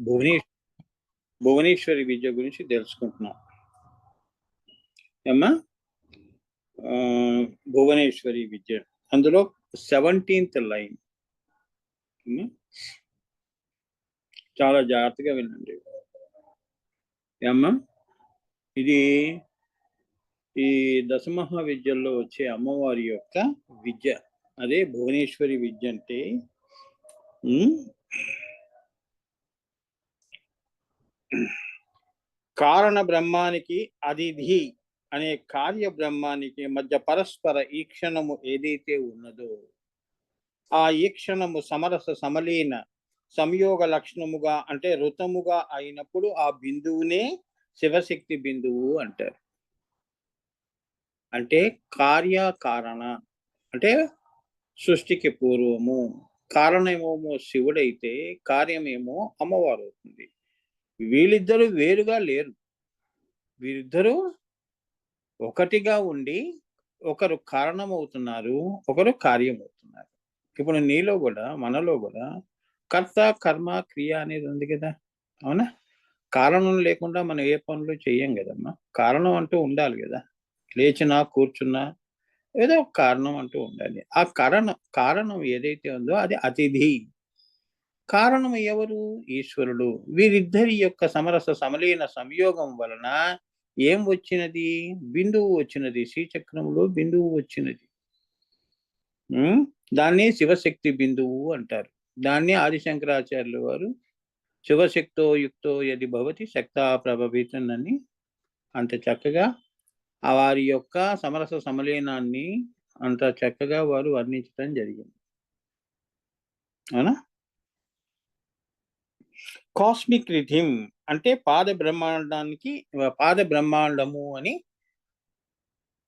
భువనేశ్వరి భువనేశ్వరి విద్య గురించి తెలుసుకుంటున్నాం ఏమ్మా. భువనేశ్వరి విద్య అందులో 17th లైన్ చాలా జాగ్రత్తగా వినండి ఏమ్మా. ఇది ఈ దశమహా విద్యల్లో వచ్చే అమ్మవారి యొక్క విద్య. అదే భువనేశ్వరి విద్య అంటే కారణ బ్రహ్మానికి అదిధి అనే కార్య బ్రహ్మానికి మధ్య పరస్పర ఈక్షణము ఏదైతే ఉన్నదో ఆ ఈక్షణము సమరస సమలీన సంయోగ లక్షణముగా అంటే ఋతముగా అయినప్పుడు ఆ బిందువునే శివశక్తి బిందువు అంటారు. అంటే కార్యకారణ అంటే సృష్టికి పూర్వము, కారణమేమో శివుడైతే కార్యమేమో అమ్మవారు అవుతుంది. వీళ్ళిద్దరూ వేరుగా లేరు, వీరిద్దరూ ఒకటిగా ఉండి ఒకరు కారణమవుతున్నారు, ఒకరు కార్యమవుతున్నారు. ఇప్పుడు నీలో కూడా మనలో కూడా కర్త కర్మ క్రియ అనేది ఉంది కదా, అవునా? కారణం లేకుండా మనం ఏ పనులు చెయ్యం కదమ్మా. కారణం అంటూ ఉండాలి కదా, లేచినా కూర్చున్నా ఏదో ఒక కారణం అంటూ ఉండాలి. ఆ కారణం ఏదైతే ఉందో అది అతిథి. కారణం ఎవరు? ఈశ్వరుడు. వీరిద్దరి యొక్క సమరస సమలీన సంయోగం వలన ఏం వచ్చినది? బిందువు వచ్చినది. శ్రీచక్రంలో బిందువు వచ్చినది. దాన్ని శివశక్తి బిందువు అంటారు. దాన్ని ఆదిశంకరాచార్యులు వారు శివశక్తో యుక్తో యది భవతి శక్తా ప్రభవితం అని అంత చక్కగా ఆ వారి యొక్క సమరస సమలీనాన్ని అంత చక్కగా వారు వర్ణించడం జరిగింది, అవునా? కాస్మిక్ రిథిమ్ అంటే పాద బ్రహ్మాండము అని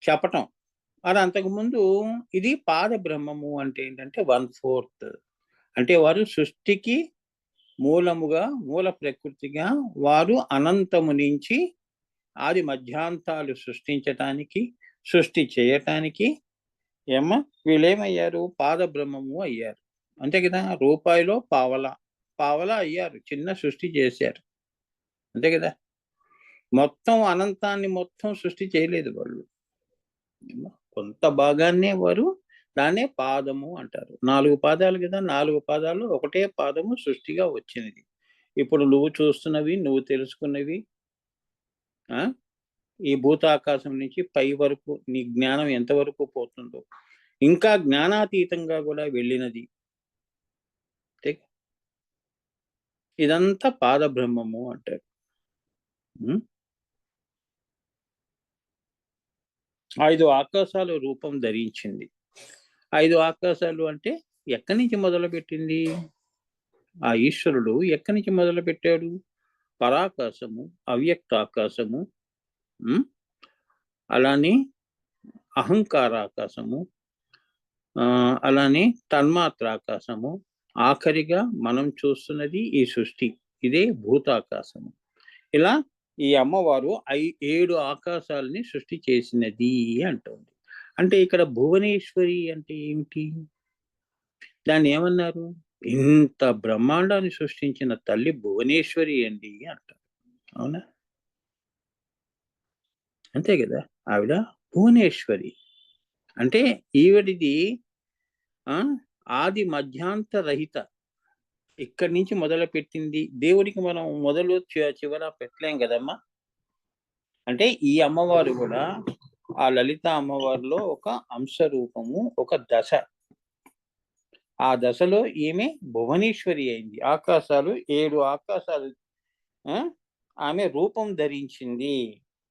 చెప్పటం. అది అంతకుముందు ఇది పాద బ్రహ్మము అంటే ఏంటంటే 1/4 అంటే వారు సృష్టికి మూలముగా మూల ప్రకృతిగా వారు అనంతము నుంచి ఆది మధ్యాంతాలు సృష్టించటానికి సృష్టి చేయటానికి వీళ్ళేమయ్యారు? పాద బ్రహ్మము అయ్యారు. అంతే కదా, రూపాయిలో పావలా అయ్యారు, చిన్న సృష్టి చేశారు, అంతే కదా. మొత్తం అనంతాన్ని మొత్తం సృష్టి చేయలేదు వాళ్ళు, కొంత భాగాన్నే వారు దాన్నే పాదము అంటారు. 4 పాదాలు కదా, 4 పాదాలు ఒకటే పాదము సృష్టిగా వచ్చినది. ఇప్పుడు నువ్వు చూస్తున్నవి, నువ్వు తెలుసుకున్నవి, ఈ భూతాకాశం నుంచి పై వరకు నీ జ్ఞానం ఎంతవరకు పోతుందో, ఇంకా జ్ఞానాతీతంగా కూడా వెళ్ళినది, ఇదంతా పాద బ్రహ్మము అంటారు. 5 ఆకాశాలు రూపం ధరించింది. 5 ఆకాశాలు అంటే ఎక్కడి నుంచి మొదలుపెట్టింది? ఆ ఈశ్వరుడు ఎక్కడి నుంచి మొదలు పెట్టాడు? పరాకాశము, అవ్యక్త ఆకాశము, అలానే అహంకారాకాశము, అలానే తన్మాత్రాకాశము, ఆఖరిగా మనం చూస్తున్నది ఈ సృష్టి, ఇదే భూతాకాశము. ఇలా ఈ అమ్మవారు 7 ఆకాశాలని సృష్టి చేసినది అంటుంది. అంటే ఇక్కడ భువనేశ్వరి అంటే ఏమిటి? దాన్ని ఏమన్నారు? ఇంత బ్రహ్మాండాన్ని సృష్టించిన తల్లి భువనేశ్వరి అండి అంటారు, అవునా? అంతే కదా, ఆవిడ భువనేశ్వరి అంటే ఈవిడిది ఆది మధ్యాంత రహిత. ఇక్కడి నుంచి మొదలు పెట్టింది. దేవుడికి మనం మొదలు చివర పెట్టలేం కదమ్మా. అంటే ఈ అమ్మవారు కూడా ఆ లలిత అమ్మవారిలో ఒక అంశ రూపము, ఒక దశ. ఆ దశలో ఈమె భువనేశ్వరి అయింది. ఆకాశాలు 7 ఆకాశాలు ఆమె రూపం ధరించింది.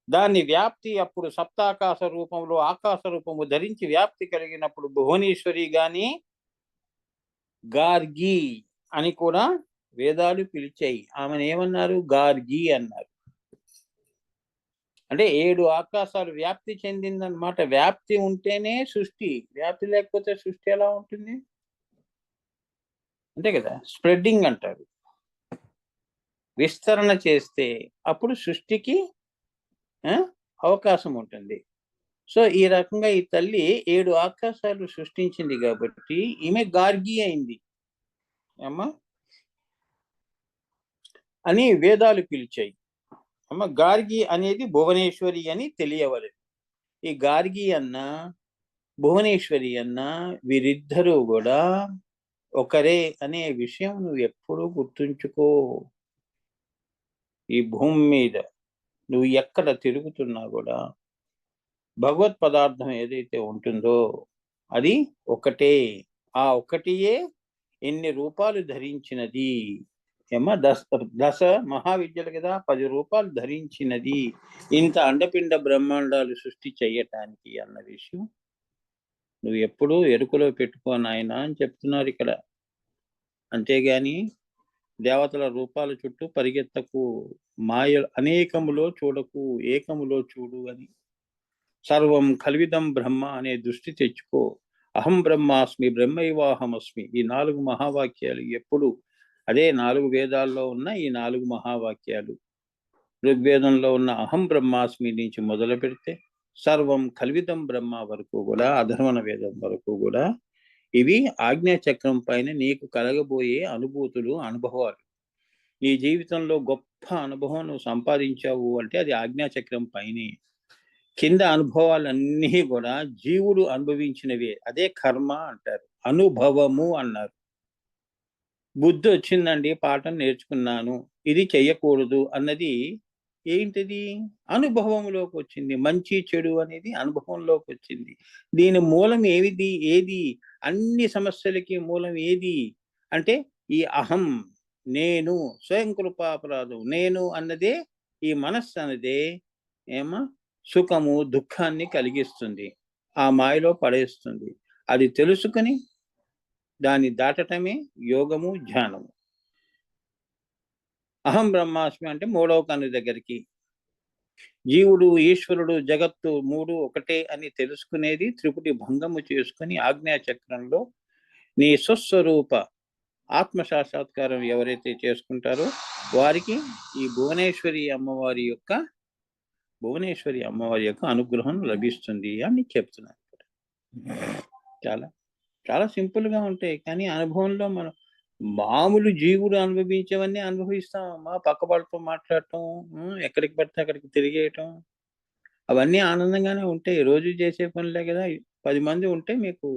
దాని వ్యాప్తి అప్పుడు సప్తాకాశ రూపంలో ఆకాశ రూపము ధరించి వ్యాప్తి కలిగినప్పుడు భువనేశ్వరి గాని గార్గి అని కూడా వేదాలు పిలిచాయి. ఆమెను ఏమన్నారు? గార్గి అన్నారు. అంటే 7 ఆకాశాలు వ్యాప్తి చెందిందనమాట. వ్యాప్తి ఉంటేనే సృష్టి, వ్యాప్తి లేకపోతే సృష్టి ఎలా ఉంటుంది? అంతే కదా, స్ప్రెడ్డింగ్ అంటారు. విస్తరణ చేస్తే అప్పుడు సృష్టికి అవకాశం ఉంటుంది. సో ఈ రకంగా ఈ తల్లి 7 ఆకాశాలు సృష్టించింది కాబట్టి ఈమె గార్గి అయింది. అమ్మా అని వేదాలు పిలిచాయి. అమ్మ గార్గి అనేది భువనేశ్వరి అని తెలియవలెను. ఈ గార్గి అన్న భువనేశ్వరి అన్న వీరిద్దరూ కూడా ఒకరే అనే విషయం నువ్వు ఎప్పుడూ గుర్తుంచుకో. ఈ భూమి మీద నువ్వు ఎక్కడ తిరుగుతున్నా కూడా భగవత్ పదార్థం ఏదైతే ఉంటుందో అది ఒకటే. ఆ ఒకటియే ఎన్ని రూపాలు ధరించినది. ఏమో దశ మహావిద్యలు కదా, 10 రూపాలు ధరించినది ఇంత అండపిండ బ్రహ్మాండాలు సృష్టి చెయ్యటానికి అన్న విషయం నువ్వు ఎప్పుడూ ఎరుకలో పెట్టుకో నాయనా అని చెప్తున్నారు ఇక్కడ. అంతేగాని దేవతల రూపాల చుట్టూ పరిగెత్తకు, మాయ అనేకములో చూడకు, ఏకములో చూడు అని. సర్వం కల్విదం బ్రహ్మ అనే దృష్టి తెచ్చుకో. అహం బ్రహ్మాస్మి బ్రహ్మైవాహమస్మి ఈ 4 మహావాక్యాలు ఎప్పుడు అదే 4 వేదాల్లో ఉన్న ఈ 4 మహావాక్యాలు. ఋగ్వేదంలో ఉన్న అహం బ్రహ్మాస్మి నుంచి మొదలు పెడితే సర్వం కల్విదం బ్రహ్మ వరకు కూడా, అధర్వణ వేదం వరకు కూడా ఇవి ఆజ్ఞాచక్రం పైన నీకు కలగబోయే అనుభూతులు, అనుభవాలు. ఈ జీవితంలో గొప్ప అనుభవం నువ్వు సంపాదించావు అంటే అది ఆజ్ఞాచక్రం పైనే. కింద అనుభవాలన్నీ కూడా జీవుడు అనుభవించినవే. అదే కర్మ అంటారు, అనుభవము అన్నారు. బుద్ధి వచ్చిందండి, పాఠం నేర్చుకున్నాను, ఇది చెయ్యకూడదు అన్నది ఏంటిది? అనుభవంలోకి వచ్చింది. మంచి చెడు అనేది అనుభవంలోకి వచ్చింది. దీని మూలం ఏది? అన్ని సమస్యలకి మూలం ఏది అంటే ఈ అహం, నేను, స్వయం కృపాపరాధం. నేను అన్నదే, ఈ మనస్సు అన్నదే ఏమో సుఖము దుఃఖాన్ని కలిగిస్తుంది, ఆ మాయలో పడేస్తుంది. అది తెలుసుకుని దాన్ని దాటటమే యోగము, ధ్యానము. అహం బ్రహ్మాస్మి అంటే 3వ కన్ను దగ్గరికి. జీవుడు, ఈశ్వరుడు, జగత్తు 3 ఒకటే అని తెలుసుకునేది త్రిపుటి భంగము చేసుకుని ఆజ్ఞాచక్రంలో నీ స్వస్వరూప ఆత్మ సాక్షాత్కారం ఎవరైతే చేసుకుంటారో వారికి ఈ భువనేశ్వరి అమ్మవారి యొక్క అనుగ్రహం లభిస్తుంది అని చెప్తున్నారు. చాలా చాలా సింపుల్గా ఉంటాయి, కానీ అనుభవంలో మనం మామూలు జీవుడు అనుభవించేవన్నీ అనుభవిస్తాం. మా పక్క వాళ్ళతో మాట్లాడటం, ఎక్కడికి పడితే అక్కడికి తిరిగేయటం, అవన్నీ ఆనందంగానే ఉంటాయి. రోజు చేసే పనులే కదా. 10 మంది ఉంటే మీకు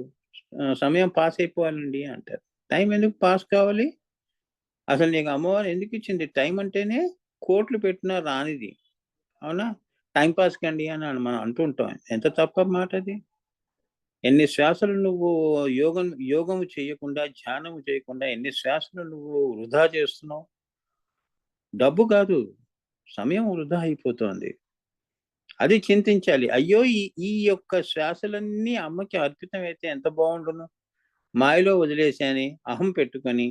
సమయం పాస్ అయిపోవాలండి అంటారు. టైం ఎందుకు పాస్ కావాలి? అసలు నీకు అమ్మవారు ఎందుకు ఇచ్చింది? టైం అంటేనే కోట్లు పెట్టినా రానిది. అవునా? టైం పాస్ కండి అని మనం అంటుంటాం. ఎంత తప్ప మాట అది. ఎన్ని శ్వాసలు నువ్వు యోగం చేయకుండా, ధ్యానం చేయకుండా ఎన్ని శ్వాసలు నువ్వు వృధా చేస్తున్నావు? డబ్బు కాదు, సమయం వృధా అయిపోతోంది. అది చింతించాలి. అయ్యో! ఈ యొక్క శ్వాసలన్నీ అమ్మకి అర్పితమైతే ఎంత బాగుండును. మాయలో వదిలేశాని, అహం పెట్టుకొని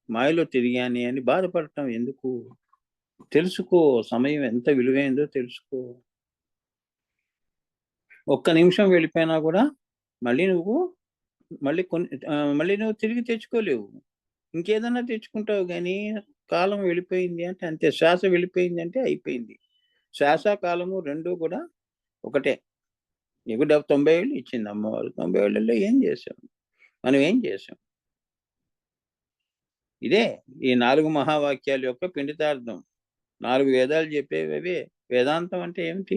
మాయలో తిరిగాని అని బాధపడటం ఎందుకు? తెలుసుకో, సమయం ఎంత విలువైందో తెలుసుకో. ఒక్క నిమిషం వెళ్ళిపోయినా కూడా మళ్ళీ నువ్వు మళ్ళీ నువ్వు తిరిగి తెచ్చుకోలేవు. ఇంకేదన్నా తెచ్చుకుంటావు గానీ, కాలం వెళ్ళిపోయింది అంటే అంతే. శ్వాస వెళ్ళిపోయింది అంటే అయిపోయింది. శ్వాస, కాలము 2 కూడా ఒకటే. నీకు 90 ఏళ్ళు ఇచ్చింది అమ్మవారు. 90 ఏళ్లలో ఏం చేశాం? మనం ఏం చేశాం? ఇదే ఈ 4 మహావాక్యాల యొక్క పిండితార్థం. 4 వేదాలు చెప్పేవే. వేదాంతం అంటే ఏమిటి?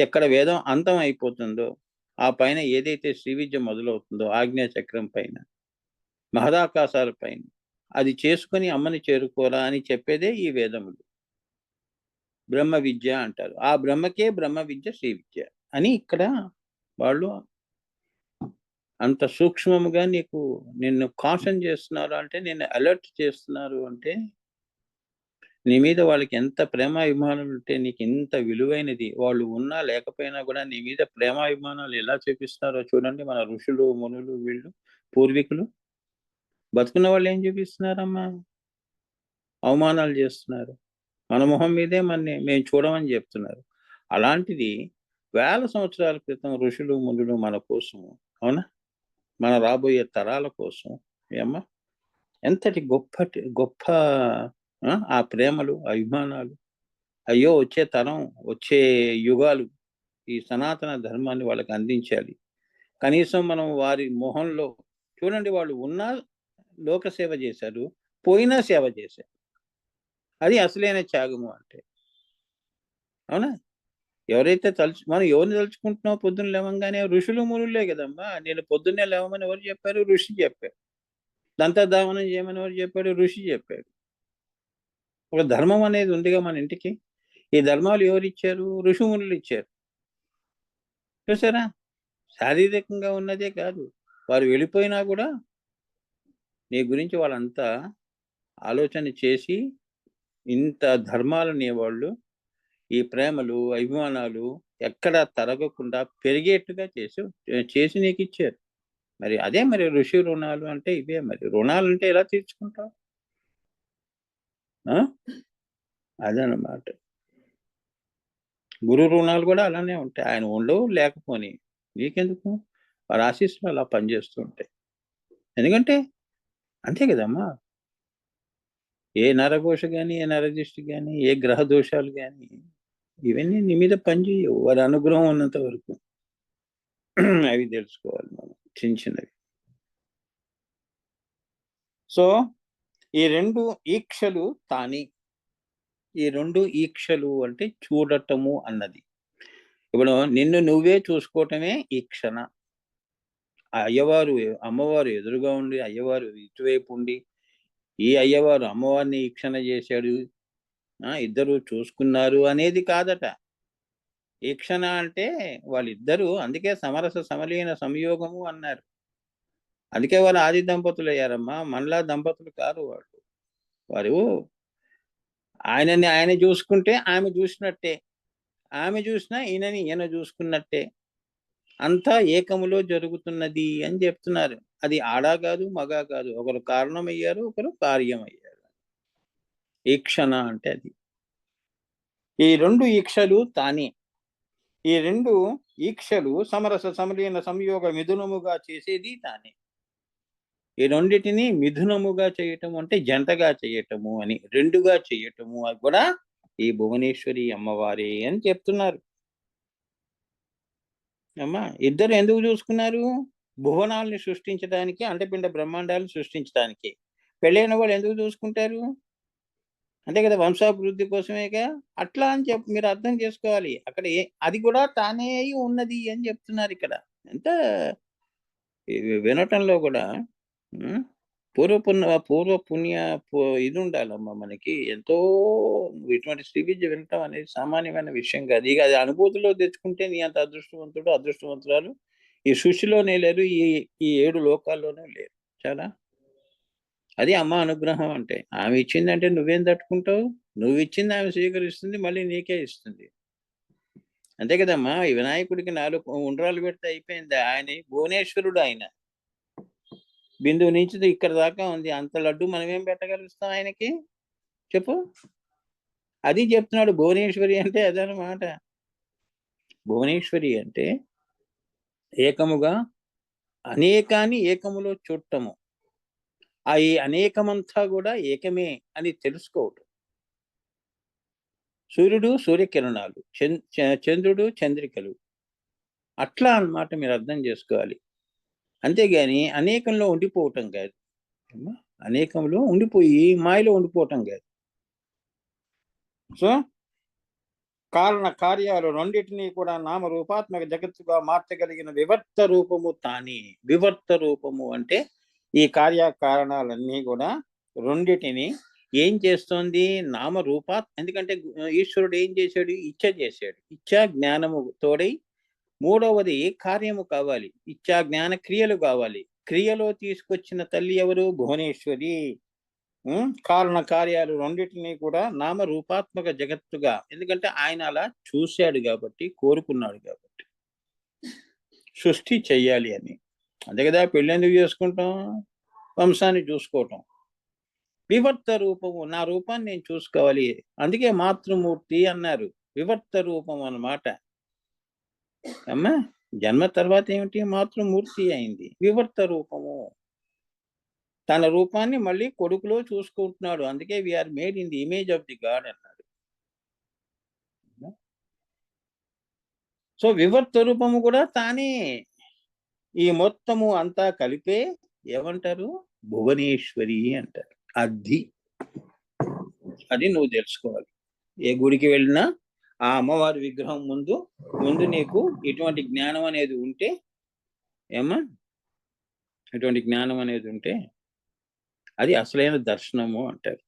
ఎక్కడ వేదం అంతం అయిపోతుందో, ఆ పైన ఏదైతే శ్రీ విద్య మొదలవుతుందో ఆజ్ఞాచక్రం పైన, మహదాకాశాల పైన, అది చేసుకొని అమ్మని చేరుకోరా అని చెప్పేదే ఈ వేదములు. బ్రహ్మ విద్య అంటారు. ఆ బ్రహ్మకే బ్రహ్మ విద్య, శ్రీ విద్య అని ఇక్కడ వాళ్ళు అంత సూక్ష్మముగా నిన్ను కాషన్ చేస్తున్నారు అంటే, నిన్ను అలర్ట్ చేస్తున్నారు అంటే, నీ మీద వాళ్ళకి ఎంత ప్రేమాభిమానాలు ఉంటే నీకు ఇంత విలువైనది. వాళ్ళు ఉన్నా లేకపోయినా కూడా నీ మీద ప్రేమాభిమానాలు ఎలా చూపిస్తారో చూడండి మన ఋషులు, మునులు, వీళ్ళు పూర్వీకులు. బతుకున్న వాళ్ళు ఏం చూపిస్తున్నారమ్మా? అవమానాలు చేస్తున్నారు. మన మొహం మీదే మేము చూడమని చెప్తున్నారు. అలాంటిది వేల సంవత్సరాల క్రితం ఋషులు, మునులు మన కోసం, అవునా? మన రాబోయే తరాల కోసం ఏమ్మా ఎంతటి గొప్ప ఆ ప్రేమలు, అభిమానాలు. అయ్యో! వచ్చే తరం, వచ్చే యుగాలు ఈ సనాతన ధర్మాన్ని వాళ్ళకి అందించాలి. కనీసం మనం వారి మొహంలో చూడండి, వాళ్ళు ఉన్నా లోక సేవ చేశారు, పోయినా సేవ చేశారు. అది అసలైన త్యాగము అంటే. అవునా? ఎవరైతే మనం ఎవరిని తలుచుకుంటున్నామో పొద్దున్న లేవంగానే ఋషులు మునులే కదమ్మా. నేను పొద్దున్నే లేవమని ఎవరు చెప్పారు? ఋషి చెప్పారు. దంతధావనం చేయమని ఎవరు చెప్పాడు? ఋషి చెప్పాడు. ఒక ధర్మం అనేది ఉందిగా మన ఇంటికి. ఈ ధర్మాలు ఎవరిచ్చారు? ఋషిమునులు ఇచ్చారు. చూసారా? శారీరకంగా ఉన్నదే కాదు. వారు వెళ్ళిపోయినా కూడా నీ గురించి వాళ్ళంతా ఆలోచన చేసి ఇంత ధర్మాలనేవాళ్ళు ఈ ప్రేమలు, అభిమానాలు ఎక్కడా తరగకుండా పెరిగేట్టుగా చేసి నీకిచ్చారు. మరి అదే మరి ఋషి రుణాలు అంటే ఇవే మరి. రుణాలంటే ఎలా తీర్చుకుంటావు? ఆ! అదనమాట. గురు రుణాలు గూడా అలానే ఉంటాయి. ఆయన ఉండవు, లేకపోని. నీకెందుకు? వారి ఆశీస్సులు అలా పనిచేస్తూ ఉంటాయి. ఎందుకంటే అంతే గదమ్మా! ఏ నరఘోష గాని, ఏ నరదిష్టి గాని, ఏ గ్రహ దోషాలు గాని, ఇవన్నీ నీ మీద పనిచేయవు. వారి అనుగ్రహం ఉన్నంత వరకు. అవి తెలుసుకోవాలి మనం. చిన్నవి. సో, ఈ 2 ఈక్షలు తాని. ఈ 2 ఈక్షలు అంటే చూడటము అన్నది. ఇప్పుడు నిన్ను నువ్వే చూసుకోవటమే ఈక్షణ. ఆ అయ్యవారు, అమ్మవారు ఎదురుగా ఉండి, అయ్యవారు ఇటువైపు ఉండి, ఈ అయ్యవారు అమ్మవారిని ఈక్షణ చేశాడు. ఇద్దరు చూసుకున్నారు అనేది కాదట. ఈక్షణ అంటే వాళ్ళిద్దరూ అందుకే సమరస సమలీన సంయోగము అన్నారు. అందుకే వాళ్ళు ఆది దంపతులయ్యారమ్మా. మనలా దంపతులు కారు వాళ్ళు. వారు ఆయనని ఆయన జూసుకుంటే ఆమె జూసినట్టే. ఆమె జూసినా ఈయనని ఈయన జూసుకున్నట్టే. అంతా ఏకములో జరుగుతున్నది అని జెప్తున్నారు. అది ఆడ గాదు, మగ కాదు. ఒకరు కారణమయ్యారు, ఒకరు కార్యమయ్యారు. ఈక్షణ అంటే అది. ఈ 2 ఈక్షలు తానే. ఈ 2 ఈక్షలు సమరస సమలీన సంయోగ మిథునముగా చేసేది తానే. ఈ రెండిటిని మిథునముగా చేయటము అంటే జంటగా చేయటము అని. 2గా చేయటము అది కూడా ఈ భువనేశ్వరి అమ్మవారే అని చెప్తున్నారు. అమ్మా! ఇద్దరు ఎందుకు చూసుకున్నారు? భువనాల్ని సృష్టించడానికి, అండపిండ బ్రహ్మాండాలను సృష్టించడానికి. పెళ్ళైన వాళ్ళు ఎందుకు చూసుకుంటారు? అంతే కదా! వంశాభివృద్ధి కోసమేగా. అట్లా అని మీరు అర్థం చేసుకోవాలి. అక్కడ అది కూడా తానే అయి ఉన్నది అని చెప్తున్నారిక్కడ. ఎంత వినటంలో కూడా హ్మ్. పూర్వ పుణ్య ఇదుండాలమ్మా మనకి. ఎంతో ఇటువంటి శ్రీ విద్య వినటం అనేది సామాన్యమైన విషయం కాదు. ఇక అది అనుభూతిలో తెచ్చుకుంటే నీ అంత అదృష్టవంతుడు, అదృష్టవంతురాలు ఈ సృష్టిలోనే లేరు. ఈ ఈ 7 లోకాల్లోనూ లేరు. చాలా అది అమ్మ అనుగ్రహం అంటే. ఆమె ఇచ్చిందంటే నువ్వేం తట్టుకుంటావు? నువ్విచ్చింది ఆమె స్వీకరిస్తుంది. మళ్ళీ నీకే ఇస్తుంది. అంతే కదమ్మా! ఈ వినాయకుడికి 4 ఉండ్రాళ్ళు పెడితే అయిపోయిందా? భువనేశ్వరుడు ఆయన. బిందువు నుంచి ఇక్కడ దాకా ఉంది. అంత లడ్డు మనమేం పెట్టగలుగుతాం ఆయనకి? చెప్పు. అది చెప్తున్నాడు. భువనేశ్వరి అంటే అదనమాట. భువనేశ్వరి అంటే ఏకముగా అనేకాన్ని ఏకములో చూడటము. ఈ అనేకమంతా గూడా ఏకమే అని తెలుసుకోవటం. సూర్యుడు సూర్యకిరణాలు, చంద్రుడు చంద్రికలు. అట్లా అన్నమాట మీరు అర్థం చేసుకోవాలి. అంతేగాని అనేకంలో ఉండిపోవటం కాదు. అనేకంలో ఉండిపోయి మాయలో ఉండిపోవటం కాదు. సో కారణ కార్యాలు రెండిటిని కూడా నామరూపాత్మక జగత్తుగా మార్చగలిగిన వివర్త రూపము తానే. వివర్త రూపము అంటే ఈ కార్యకారణాలన్నీ కూడా రెండిటిని ఏం చేస్తోంది? ఎందుకంటే ఈశ్వరుడు ఏం చేశాడు? ఇచ్చ చేశాడు. ఇచ్చా జ్ఞానము తోడై మూడవది కార్యము కావాలి. ఇచ్చా జ్ఞాన క్రియలు కావాలి. క్రియలో తీసుకొచ్చిన తల్లి ఎవరు? భువనేశ్వరి. కారణ కార్యాలు రెండిటిని కూడా నామరూపాత్మక జగత్తుగా, ఎందుకంటే ఆయన అలా చూశాడు కాబట్టి, కోరుకున్నాడు కాబట్టి సృష్టి చెయ్యాలి అని. అంతే కదా! పెళ్ళెందుకు చేసుకుంటాం? వంశాన్ని చూసుకోవటం. వివర్త రూపము, నా రూపాన్ని నేను చూసుకోవాలి. అందుకే మాతృమూర్తి అన్నారు. వివర్త రూపం అన్నమాట. అమ్మా! జన్మ తర్వాత ఏమిటి? మాతృమూర్తి అయింది. వివర్త రూపము. తన రూపాన్ని మళ్ళీ కొడుకులో చూసుకుంటున్నాడు. అందుకే we are made in the image of the God అన్నాడు. సో వివర్త రూపము కూడా తానే. ఈ మొత్తము అంతా కలిపే ఏమంటారు? భువనేశ్వరి అంటారు. అది అది నువ్వు తెలుసుకోవాలి. ఏ గుడికి వెళ్ళినా ఆ అమ్మవారి విగ్రహం ముందు నీకు ఇటువంటి జ్ఞానం అనేది ఉంటే ఏమ్మా ఇటువంటి జ్ఞానం అనేది ఉంటే అది అసలైన దర్శనము అంటారు.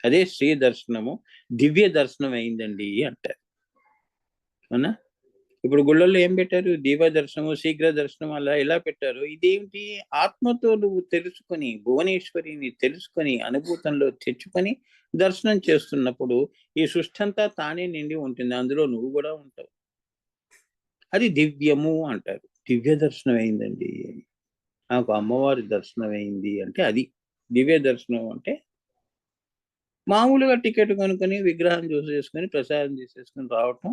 అదే శ్రీ దర్శనము, దివ్య దర్శనం అయిందండి అంటారు. అవునా? ఇప్పుడు గుళ్ళల్లో ఏం పెట్టారు? దివ్య దర్శనము, శీఘ్ర దర్శనం అలా ఇలా పెట్టారు. ఇదేమిటి? ఆత్మతో నువ్వు తెలుసుకొని, భువనేశ్వరిని తెలుసుకొని, అనుభూతంలో తెచ్చుకొని దర్శనం చేస్తున్నప్పుడు ఈ సృష్టంతా తానే నిండి ఉంటుంది. అందులో నువ్వు కూడా ఉంటావు. అది దివ్యము అంటారు. దివ్య దర్శనం అయిందండి. నాకు అమ్మవారి దర్శనం అయింది అంటే అది. దివ్య దర్శనం అంటే మామూలుగా టికెట్ కొనుక్కొని, విగ్రహం చూసేసుకొని, ప్రసాదం తీసేసుకొని రావటం.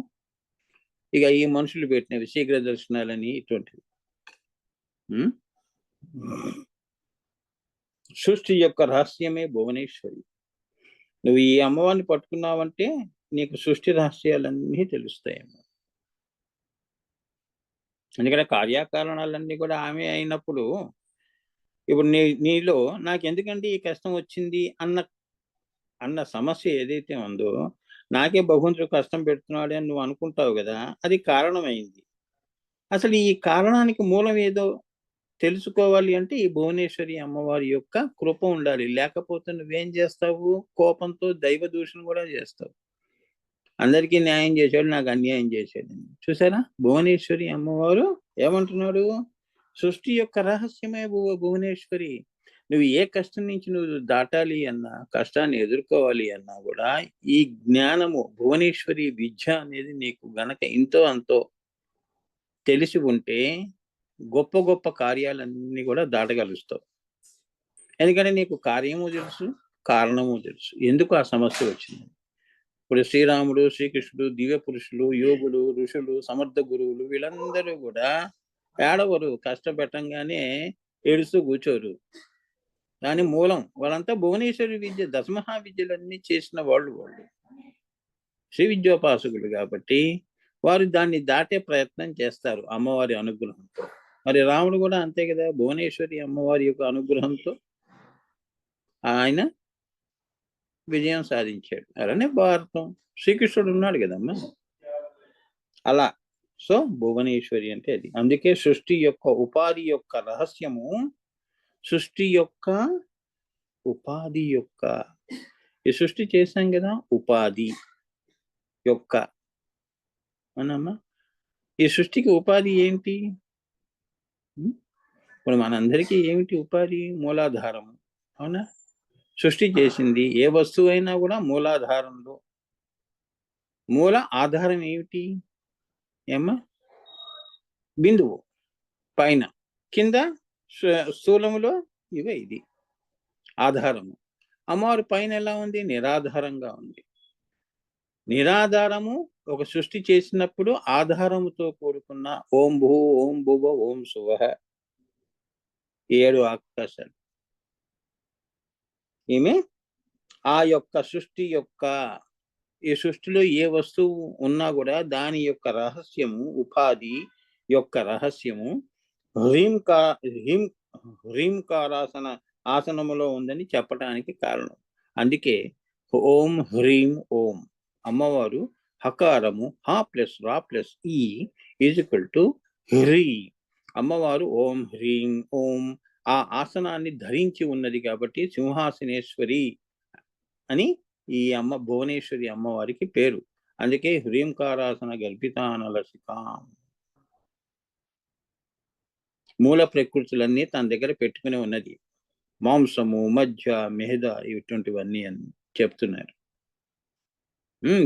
ఇక ఈ మనుషులు పెట్టినవి శీఘ్ర దర్శనాలని ఇటువంటివి. సృష్టి యొక్క రహస్యమే భువనేశ్వరి. నువ్వు ఈ అమ్మవారిని పట్టుకున్నావంటే నీకు సృష్టి రహస్యాలన్నీ తెలుస్తాయమ్మ. ఎందుకంటే కార్యకారణాలన్నీ కూడా ఆమె అయినప్పుడు ఇప్పుడు నీలో నాకెందుకంటే ఈ కష్టం వచ్చింది అన్న సమస్య ఏదైతే ఉందో, నాకే భగవంతుడు కష్టం పెడుతున్నాడు అని నువ్వు అనుకుంటావు కదా, అది కారణమైంది. అసలు ఈ కారణానికి మూలం ఏదో తెలుసుకోవాలి అంటే ఈ భువనేశ్వరి అమ్మవారి యొక్క కృప ఉండాలి. లేకపోతే నువ్వేం చేస్తావు? కోపంతో దైవ దూషణ కూడా చేస్తావు. అందరికీ న్యాయం చేశాడు, నాకు అన్యాయం చేశాడు. చూసారా? భువనేశ్వరి అమ్మవారు ఏమంటున్నాడు? సృష్టి యొక్క రహస్యమే భువనేశ్వరి. నువ్వు ఏ కష్టం నుంచి నువ్వు దాటాలి అన్నా, కష్టాన్ని ఎదుర్కోవాలి అన్నా కూడా ఈ జ్ఞానము, భువనేశ్వరి విద్య అనేది నీకు గనక ఇంతో అంతో తెలిసి ఉంటే గొప్ప గొప్ప కార్యాలన్నీ కూడా దాటగలుస్తావు. ఎందుకంటే నీకు కార్యము తెలుసు, కారణము తెలుసు. ఎందుకు ఆ సమస్య వచ్చింది. ఇప్పుడు శ్రీరాముడు, శ్రీకృష్ణుడు, దివ్య పురుషులు, యోగులు, ఋషులు, సమర్థ గురువులు వీళ్ళందరూ కూడా ఏడవరు. కష్టపెట్టంగానే ఏడుస్తూ కూర్చోరు. దాని మూలం వాళ్ళంతా భువనేశ్వరి విద్య, దశమహా విద్యలన్నీ చేసిన వాళ్ళు. శ్రీ విద్యోపాసకులు కాబట్టి వారు దాన్ని దాటే ప్రయత్నం చేస్తారు అమ్మవారి అనుగ్రహంతో. మరి రాముడు కూడా అంతే కదా, భువనేశ్వరి అమ్మవారి యొక్క అనుగ్రహంతో ఆయన విజయం సాధించాడు. అలానే భారతం, శ్రీకృష్ణుడు ఉన్నాడు కదమ్మా. అలా సో భువనేశ్వరి అంటే అది. అందుకే సృష్టి యొక్క ఉపాధి యొక్క రహస్యము, సృష్టి యొక్క ఉపాధి యొక్క, ఈ సృష్టి చేశాం కదా, ఉపాధి యొక్క అవునమ్మా. ఈ సృష్టికి ఉపాధి ఏంటి? ఇప్పుడు మనందరికీ ఏమిటి ఉపాధి? మూలాధారము. అవునా? సృష్టి చేసింది ఏ వస్తువు అయినా కూడా మూలాధారంలో. మూల ఆధారం ఏమిటి ఏమ్మా? బిందువు పైన, కింద స్థూలములో ఇవే ఇది ఆధారము. అమ్మవారి పైన ఎలా ఉంది? నిరాధారంగా ఉంది. నిరాధారము ఒక సృష్టి చేసినప్పుడు ఆధారముతో కూడుకున్న ఓం భూ, ఓం భువ, ఓం శువః 7 ఆకాశాలు. ఈమె ఆ యొక్క సృష్టి యొక్క, ఈ సృష్టిలో ఏ వస్తువు ఉన్నా కూడా దాని యొక్క రహస్యము, ఉపాధి యొక్క రహస్యము హ్రీంకారాసన ఆసనములో ఉందని చెప్పటానికి కారణం. అందుకే ఓం హ్రీం ఓం. అమ్మవారు హకారము హ ప్లస్ రా ప్లస్ ఈ ఈజ్ఈక్వల్ టు హ్రీ. అమ్మవారు ఓం హ్రీం ఓం ఆ ఆసనాన్ని ధరించి ఉన్నది కాబట్టి సింహాసనేశ్వరి అని ఈ భువనేశ్వరి అమ్మవారికి పేరు. అందుకే హ్రీంకారాసన గల్పితానలసికాం. మూల ప్రకృతులన్నీ తన దగ్గర పెట్టుకుని ఉన్నది. మాంసము, మధ్య, మెహద ఇటువంటివన్నీ అని చెప్తున్నారు.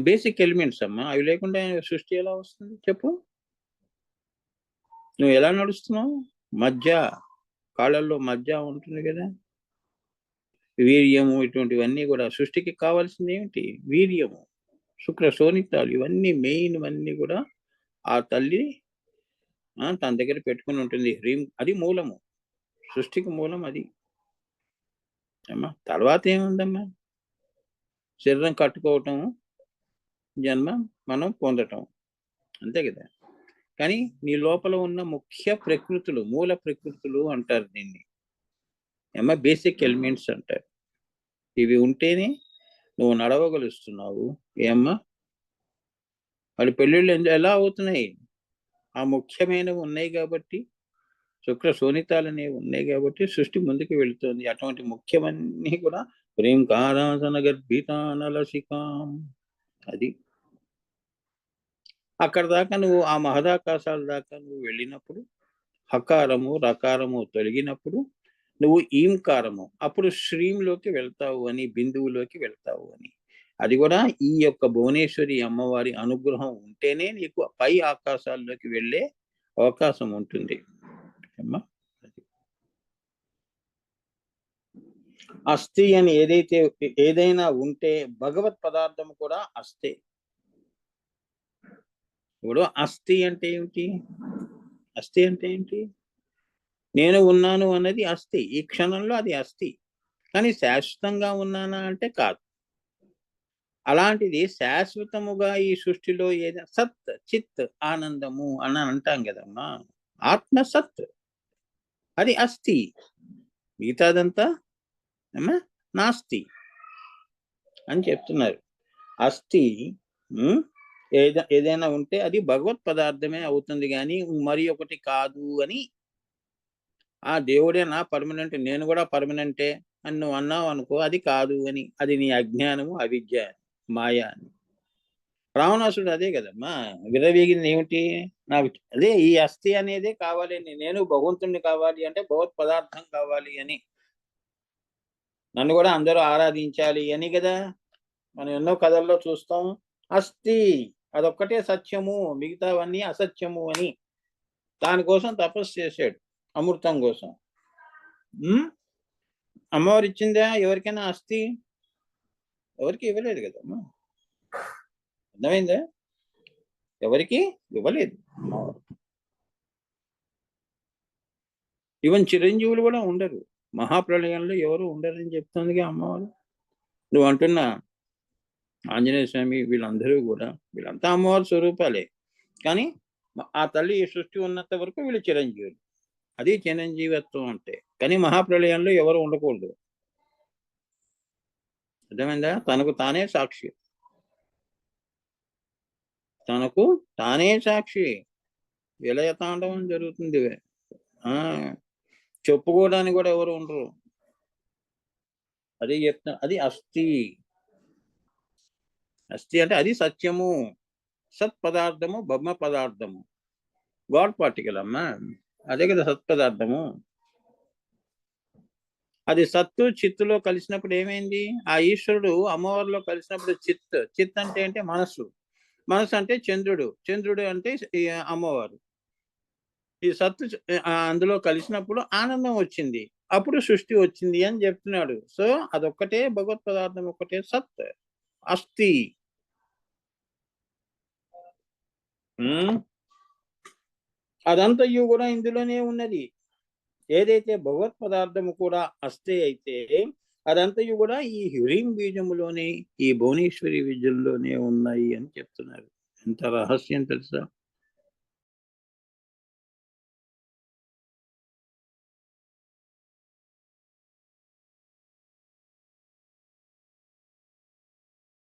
బేసిక్ ఎలిమెంట్స్ అమ్మా. అవి లేకుండా సృష్టి ఎలా వస్తుంది చెప్పు? నువ్వు ఎలా నడుస్తున్నావు? మధ్య, కాళ్ళల్లో మధ్య ఉంటుంది కదా, వీర్యము ఇటువంటివన్నీ కూడా సృష్టికి కావాల్సింది ఏమిటి? వీర్యము, శుక్ర శోణితాలు ఇవన్నీ మెయిన్ అన్నీ కూడా ఆ తల్లి తన దగ్గర పెట్టుకుని ఉంటుంది. హ్రీం అది మూలము, సృష్టికి మూలం అది అమ్మా. తర్వాత ఏముందమ్మా? శరీరం కట్టుకోవటం, జన్మ మనం పొందటం, అంతే కదా. కానీ నీ లోపల ఉన్న ముఖ్య ప్రకృతులు, మూల ప్రకృతులు అంటారు దీన్ని బేసిక్ ఎలిమెంట్స్ అంటారు. ఇవి ఉంటేనే నువ్వు నడవగలుస్తున్నావు. ఏమ్మా? మరి పెళ్ళిళ్ళు ఎలా అవుతున్నాయి? ఆ ముఖ్యమైనవి ఉన్నాయి కాబట్టి, శుక్ర శోణితాలనేవి ఉన్నాయి కాబట్టి సృష్టి ముందుకు వెళుతుంది. అటువంటి ముఖ్యమన్నీ కూడా హ్రీంకారాసన గర్భితానలసికాం. అది. అక్కడి దాకా నువ్వు ఆ మహదాకాశాల దాకా నువ్వు వెళ్ళినప్పుడు, హకారము, రకారము తొలగినప్పుడు నువ్వు ఈంకారము, అప్పుడు శ్రీంలోకి వెళ్తావు అని, బిందువులోకి వెళ్తావు అని. అది కూడా ఈ యొక్క భువనేశ్వరి అమ్మవారి అనుగ్రహం ఉంటేనే నీకు పై ఆకాశాల్లోకి వెళ్ళే అవకాశం ఉంటుంది. అమ్మా, అది. అస్థి అని ఏదైనా ఉంటే భగవత్ పదార్థం కూడా అస్థే. ఇప్పుడు అస్థి అంటే ఏమిటి? అస్థి అంటే ఏంటి? నేను ఉన్నాను అన్నది అస్థి. ఈ క్షణంలో అది అస్థి. కానీ శాశ్వతంగా ఉన్నానా అంటే కాదు. అలాంటిది శాశ్వతముగా ఈ సృష్టిలో ఏదైనా సత్, చిత్, ఆనందము అని అంటాం కదమ్మా. ఆత్మ సత్, అది అస్థి. మిగతాదంతా ఏమ్మా నాస్తి అని చెప్తున్నారు. అస్థి ఏదైనా ఉంటే అది భగవత్ పదార్థమే అవుతుంది కానీ మరి ఒకటి కాదు అని. ఆ దేవుడే నా పర్మనెంట్, నేను కూడా పర్మనెంటే అని నువ్వు అన్నావు అనుకో, అది కాదు అని. అది నీ అజ్ఞానము, అవిద్య, మాయ అని. రావణాసుడు అదే కదమ్మా విరవీగింది ఏమిటి? నాకు అదే ఈ అస్థి అనేదే కావాలి అని. నేను భగవంతుణ్ణి కావాలి అంటే భగవత్ పదార్థం కావాలి అని, నన్ను కూడా అందరూ ఆరాధించాలి అని కదా మనం ఎన్నో కథల్లో చూస్తాం. అస్థి అదొక్కటే సత్యము, మిగతావన్నీ అసత్యము అని. దానికోసం తపస్సు చేశాడు, అమృతం కోసం. అమ్మవారు ఇచ్చిందా ఎవరికైనా అస్థి? ఎవరికి ఇవ్వలేదు కదమ్మా. అర్థమైందా? ఎవరికి ఇవ్వలేదు అమ్మవారు. ఈవెన్ చిరంజీవులు కూడా ఉండరు. మహాప్రళయంలో ఎవరు ఉండరని చెప్తుందిగా అమ్మవారు. నువ్వు అంటున్నా ఆంజనేయ స్వామి వీళ్ళందరూ కూడా, వీళ్ళంతా అమ్మవారి స్వరూపాలే. కానీ ఆ తల్లి సృష్టి ఉన్నంత వరకు వీళ్ళు చిరంజీవులు. అది చిరంజీవత్వం అంటే. కానీ మహాప్రళయంలో ఎవరు ఉండకూడదు. అర్థమైందా? తనకు తానే సాక్షి. తనకు తానే సాక్షి. విలయతాండవం జరుగుతుంది. చెప్పుకోవడానికి కూడా ఎవరు ఉండరు. అది చెప్తా. అది అస్థి. అస్థి అంటే అది సత్యము, సత్ పదార్థము, బ్రహ్మ పదార్థము, గాడ్ పార్టికల్ అమ్మా. అదే కదా సత్పదార్థము. అది సత్తు చిత్తులో కలిసినప్పుడు ఏమైంది? ఆ ఈశ్వరుడు అమ్మవారిలో కలిసినప్పుడు చిత్ అంటే ఏంటి? మనస్సు. మనస్సు అంటే చంద్రుడు. చంద్రుడు అంటే అమ్మవారు. ఈ సత్తు అందులో కలిసినప్పుడు ఆనందం వచ్చింది. అప్పుడు సృష్టి వచ్చింది అని చెప్తున్నాడు. సో అదొక్కటే భగవత్ పదార్థం, ఒక్కటే సత్, అస్థి. అదంతయు కూడా ఇందులోనే ఉన్నది. ఏదైతే భగవత్ పదార్థము కూడా అస్థి అయితే అదంతయు కూడా ఈ హ్రీం బీజములోనే, ఈ భువనేశ్వరి విద్యల్లోనే ఉన్నాయి అని చెప్తున్నారు. ఎంత రహస్యం తెలుసా?